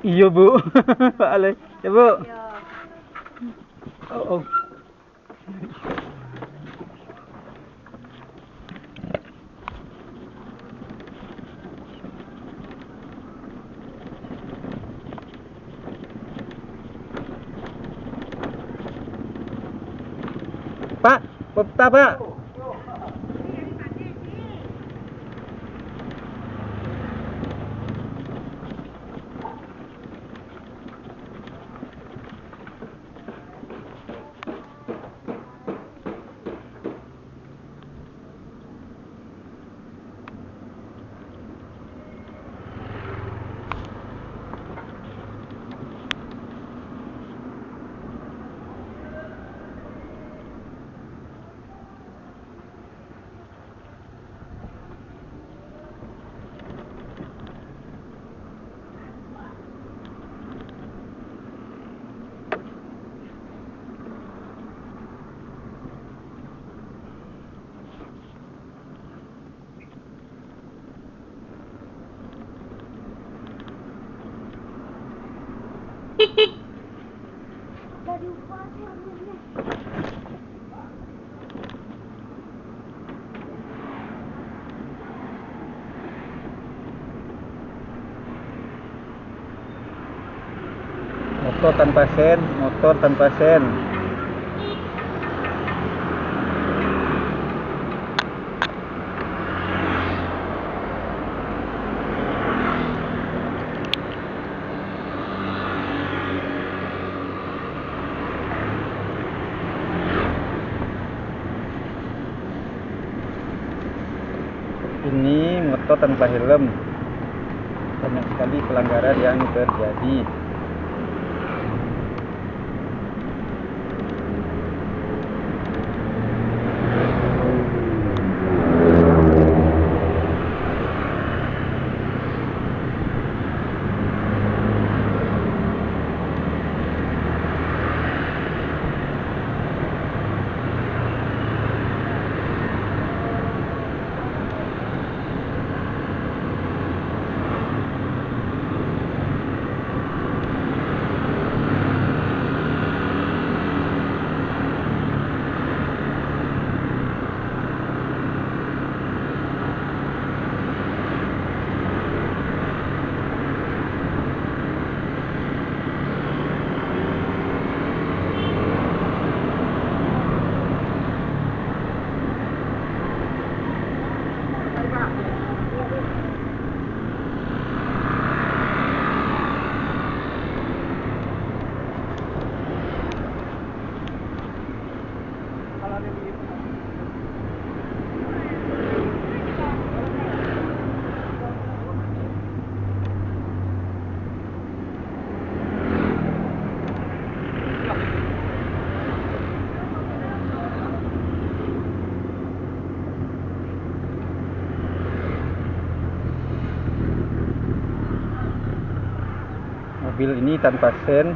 Iya bu. Ale ya bu. Iya. Oh. Pak, peta pak. Motor tanpa sen. Ini motor tanpa helm. Banyak sekali pelanggaran yang terjadi. Mobil ini tanpa sen,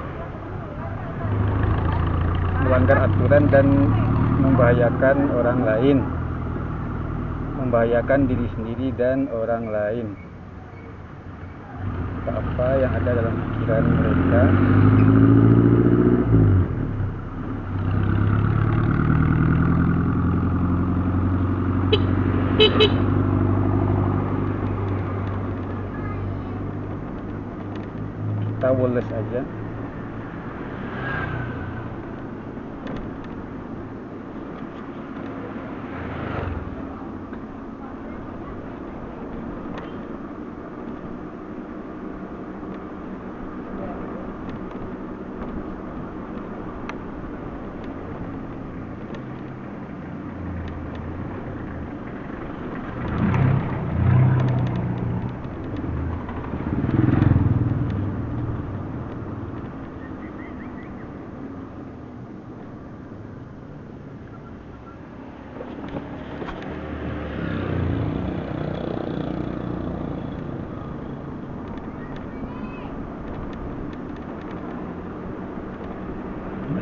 melanggar aturan dan membahayakan orang lain, membahayakan diri sendiri dan orang lain. Apa yang ada dalam pikiran mereka? Kita woles aja.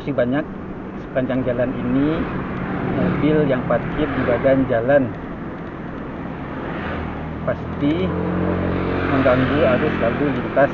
Masih banyak sepanjang jalan ini mobil yang parkir di badan jalan, pasti mengganggu arus lalu lintas.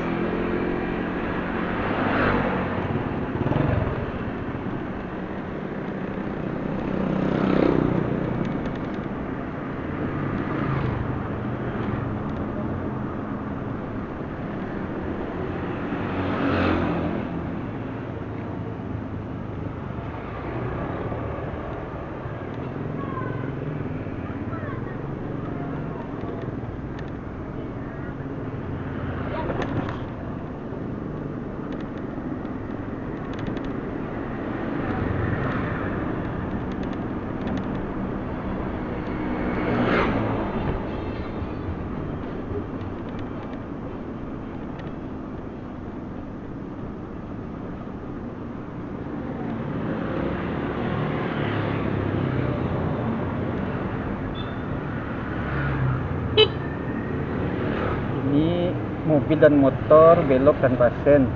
mobil dan motor belok tanpa sen.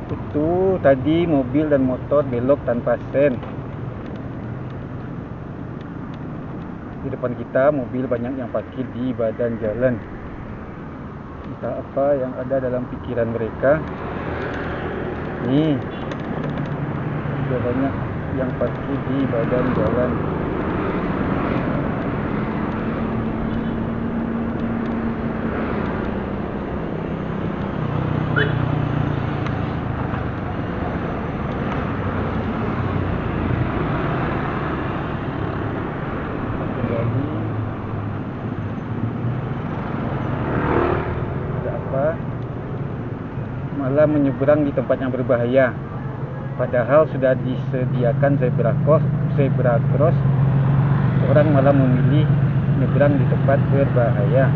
Itu tadi mobil dan motor belok tanpa sen. Di depan kita mobil banyak yang parkir di badan jalan. Entah apa yang ada dalam pikiran mereka. Nih, sudah banyak yang parkir di badan jalan. Malah menyeberang di tempat yang berbahaya, padahal sudah disediakan zebra cross. Orang malah memilih menyeberang di tempat berbahaya.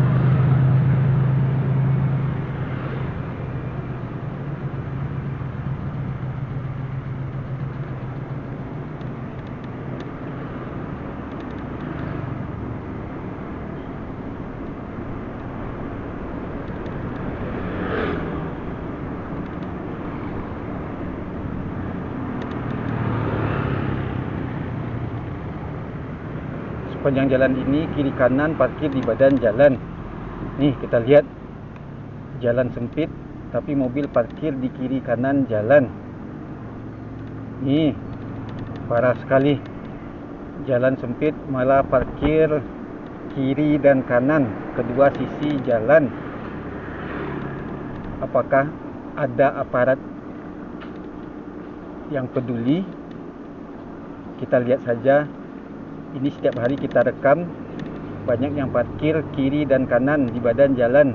Sepanjang jalan ini kiri kanan parkir di badan jalan. Nih kita lihat, jalan sempit tapi mobil parkir di kiri kanan jalan. Nih parah sekali, jalan sempit malah parkir kiri dan kanan kedua sisi jalan. Apakah ada aparat yang peduli? Kita lihat saja. Ini setiap hari kita rekam, banyak yang parkir kiri dan kanan di badan jalan.